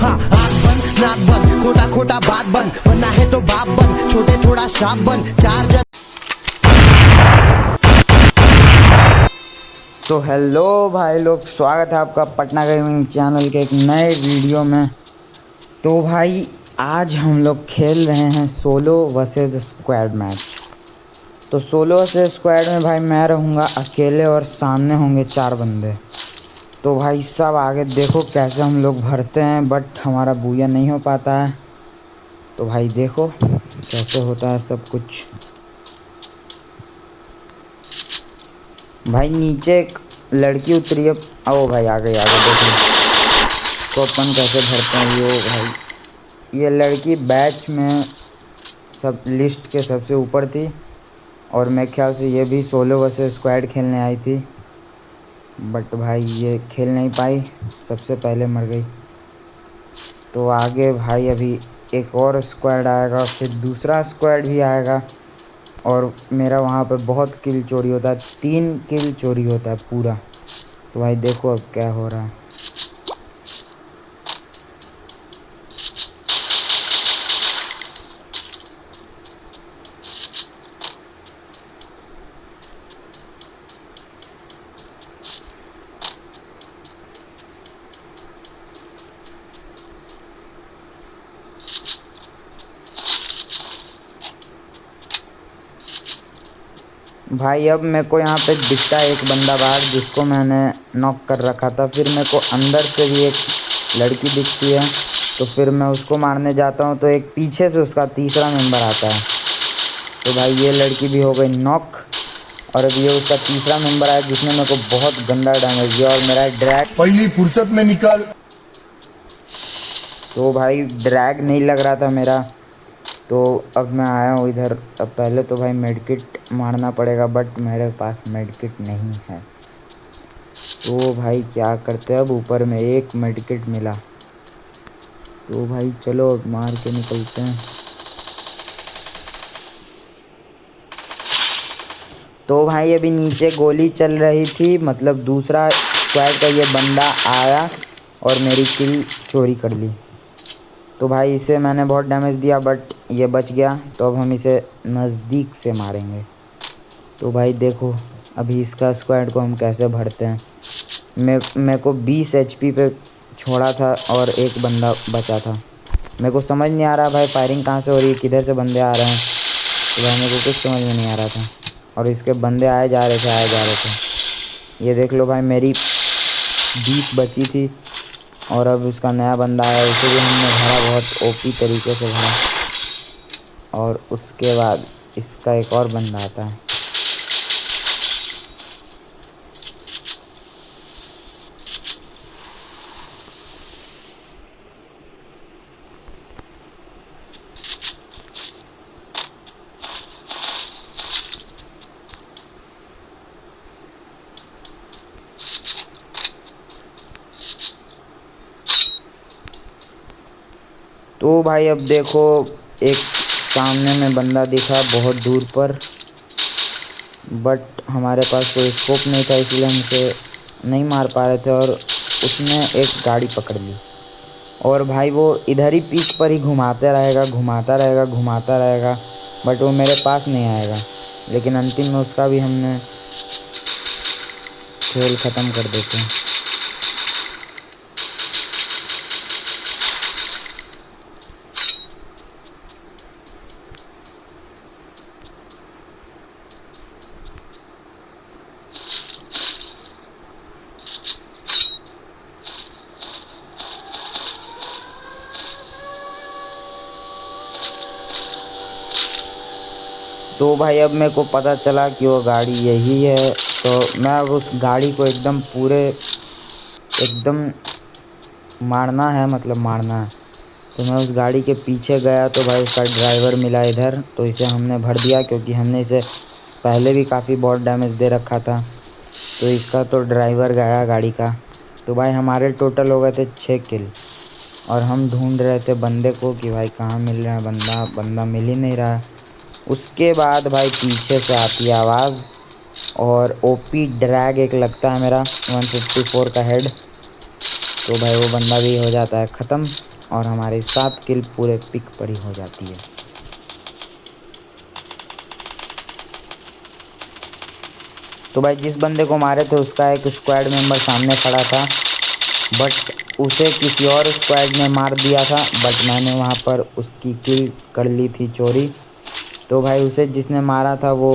हाँ आँख बंद नाक बंद खोटा खोटा बात बंद बनना है तो बाप बन छोटे थोड़ा शाप बन चार जन। तो हेलो भाई लोग, स्वागत है आपका पटना गेमिंग चैनल के एक नए वीडियो में। तो भाई आज हम लोग खेल रहे हैं सोलो वर्सेस स्क्वाड मैच। तो सोलो वर्सेस स्क्वाड में भाई मैं रहूँगा अकेले और सामने होंगे 4 बंदे। तो भाई सब आगे देखो कैसे हम लोग भरते हैं, बट हमारा बूया नहीं हो पाता है। तो भाई देखो कैसे होता है सब कुछ। भाई नीचे एक लड़की उतरी है। ओ भाई आ गई देखो तो अपन कैसे भरते हैं। यो भाई ये लड़की बैच में सब लिस्ट के सबसे ऊपर थी और मेरे ख्याल से ये भी सोलो वर्सेस स्क्वाड खेलने आई थी, बट भाई ये खेल नहीं पाई, सबसे पहले मर गई। तो आगे भाई अभी एक और स्क्वाड आएगा, फिर दूसरा स्क्वाड भी आएगा और मेरा वहाँ पे बहुत किल चोरी होता है, 3 किल चोरी होता है पूरा। तो भाई देखो अब क्या हो रहा है। भाई अब मेरे को यहाँ पे दिखता है एक बंदा बाहर जिसको मैंने नॉक कर रखा था। फिर मेरे को अंदर से भी एक लड़की दिखती है, तो फिर मैं उसको मारने जाता हूँ तो एक पीछे से उसका तीसरा मेंबर आता है। तो भाई ये लड़की भी हो गई नॉक और अब ये उसका तीसरा मेंबर आया जिसने मेरे को बहुत गंदा डैमेज दिया और मेरा ड्रैग पहली फुर्सत में निकाल। तो भाई ड्रैग नहीं लग रहा था मेरा। तो अब मैं आया हूँ इधर। अब पहले तो भाई मेडकिट मारना पड़ेगा, बट मेरे पास मेडकिट नहीं है। तो भाई क्या करते हैं, अब ऊपर में एक मेडकिट मिला। तो भाई चलो अब मार के निकलते हैं। तो भाई अभी नीचे गोली चल रही थी, मतलब दूसरा स्क्वाड का ये बंदा आया और मेरी किल चोरी कर ली। तो भाई इसे मैंने बहुत डैमेज दिया बट ये बच गया। तो अब हम इसे नज़दीक से मारेंगे। तो भाई देखो अभी इसका स्क्वाड को हम कैसे भरते हैं। मेरे को 20 HP पे छोड़ा था और एक बंदा बचा था। मेरे को समझ नहीं आ रहा भाई फायरिंग कहाँ से हो रही है, किधर से बंदे आ रहे हैं। तो भाई मेरे को कुछ समझ में नहीं आ रहा था और इसके बंदे आए जा रहे थे। ये देख लो भाई मेरी 20 बची थी और अब उसका नया बंदा आया, उसे भी हमने भरा बहुत ओपी तरीके से भरा। और उसके बाद इसका एक और बंदा आता है। तो भाई अब देखो एक सामने में बंदा दिखा बहुत दूर पर, बट हमारे पास कोई स्कोप नहीं था इसलिए हम उसे नहीं मार पा रहे थे और उसने एक गाड़ी पकड़ ली। और भाई वो इधर ही पीक पर ही घुमाता रहेगा, बट वो मेरे पास नहीं आएगा। लेकिन अंतिम में उसका भी हमने खेल ख़त्म कर देते हैं। तो भाई अब मेरे को पता चला कि वो गाड़ी यही है। तो मैं अब उस गाड़ी को एकदम मारना है, मतलब मारना है। तो मैं उस गाड़ी के पीछे गया तो भाई उसका ड्राइवर मिला इधर, तो इसे हमने भर दिया क्योंकि हमने इसे पहले भी काफ़ी बहुत डैमेज दे रखा था। तो इसका तो ड्राइवर गया गाड़ी का। तो भाई हमारे टोटल हो गए थे 6 किल और हम ढूंढ रहे थे बंदे को कि भाई कहाँ मिल रहा है बंदा मिल ही नहीं रहा। उसके बाद भाई पीछे से आती है आवाज़ और ओपी ड्रैग एक लगता है मेरा 154 का हेड। तो भाई वो बंदा भी हो जाता है ख़त्म। और हमारी 7 किल पूरे पिक पर ही हो जाती है। तो भाई जिस बंदे को मारे थे उसका एक स्क्वाड मेंबर सामने खड़ा था, बट उसे किसी और स्क्वाड ने मार दिया था, बट मैंने वहाँ पर उसकी किल कर ली थी चोरी। तो भाई उसे जिसने मारा था वो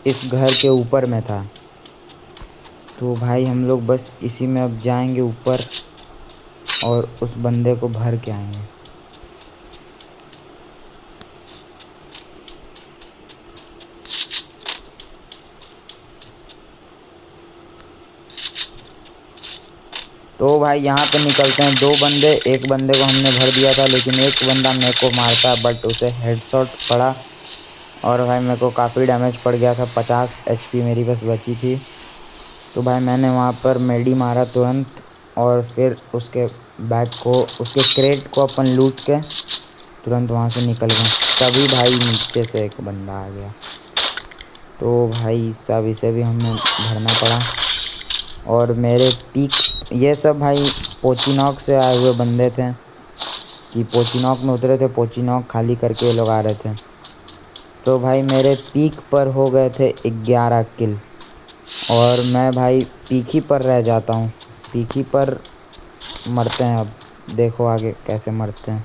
इस घर के ऊपर में था। तो भाई हम लोग बस इसी में अब जाएंगे ऊपर और उस बंदे को भर के आएंगे। तो भाई यहाँ पे निकलते हैं। 2 बंदे, एक बंदे को हमने भर दिया था, लेकिन एक बंदा मेरे को मारता, बट उसे हेडशॉट पड़ा और भाई मेरे को काफ़ी डैमेज पड़ गया था। 50 एचपी मेरी बस बची थी। तो भाई मैंने वहाँ पर मेडी मारा तुरंत और फिर उसके बैग को, उसके क्रेट को अपन लूट के तुरंत वहाँ से निकल गए। तभी भाई नीचे से एक बंदा आ गया। तो भाई सब इसे भी हमें भरना पड़ा। और मेरे पीक, ये सब भाई पोचीनॉक से आए हुए बंदे थे कि पोचीनॉक में उतरे थे, पोचीनॉक खाली करके ये लोग आ रहे थे। तो भाई मेरे पीक पर हो गए थे 11 किल और मैं भाई पीक ही पर रह जाता हूँ। पीक ही पर मरते हैं। अब देखो आगे कैसे मरते हैं।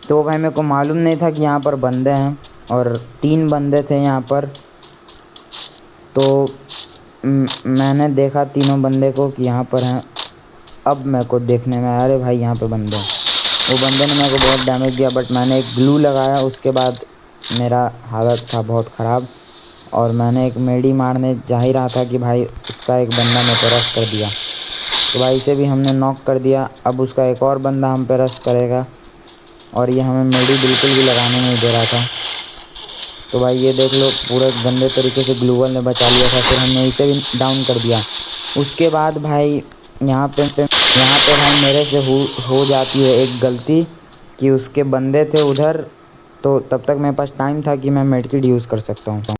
तो भाई मेरे को मालूम नहीं था कि यहाँ पर बंदे हैं और 3 बंदे थे यहाँ पर। तो मैंने देखा तीनों बंदे को कि यहाँ पर हैं। अब मेरे को देखने में आया, अरे भाई यहाँ पे बंदे हैं। वो बंदे ने मेरे को बहुत डैमेज दिया, बट मैंने एक ग्लू लगाया। उसके बाद मेरा हालत था बहुत ख़राब और मैंने एक मेडी मारने जा ही रहा था कि भाई उसका एक बंदा मेरे को रश कर दिया। तो भाई इसे भी हमने नॉक कर दिया। अब उसका एक और बंदा हम पे रश करेगा और ये हमें मेडी बिल्कुल भी लगाने नहीं दे रहा था। तो भाई ये देख लो, पूरे गंदे तरीके से ग्लूवल ने बचा लिया था। फिर हमने इसे भी डाउन कर दिया। उसके बाद भाई यहाँ पे भाई मेरे से हो जाती है एक गलती कि उसके बंदे थे उधर। तो तब तक मेरे पास टाइम था कि मैं मेडकिट यूज़ कर सकता हूँ।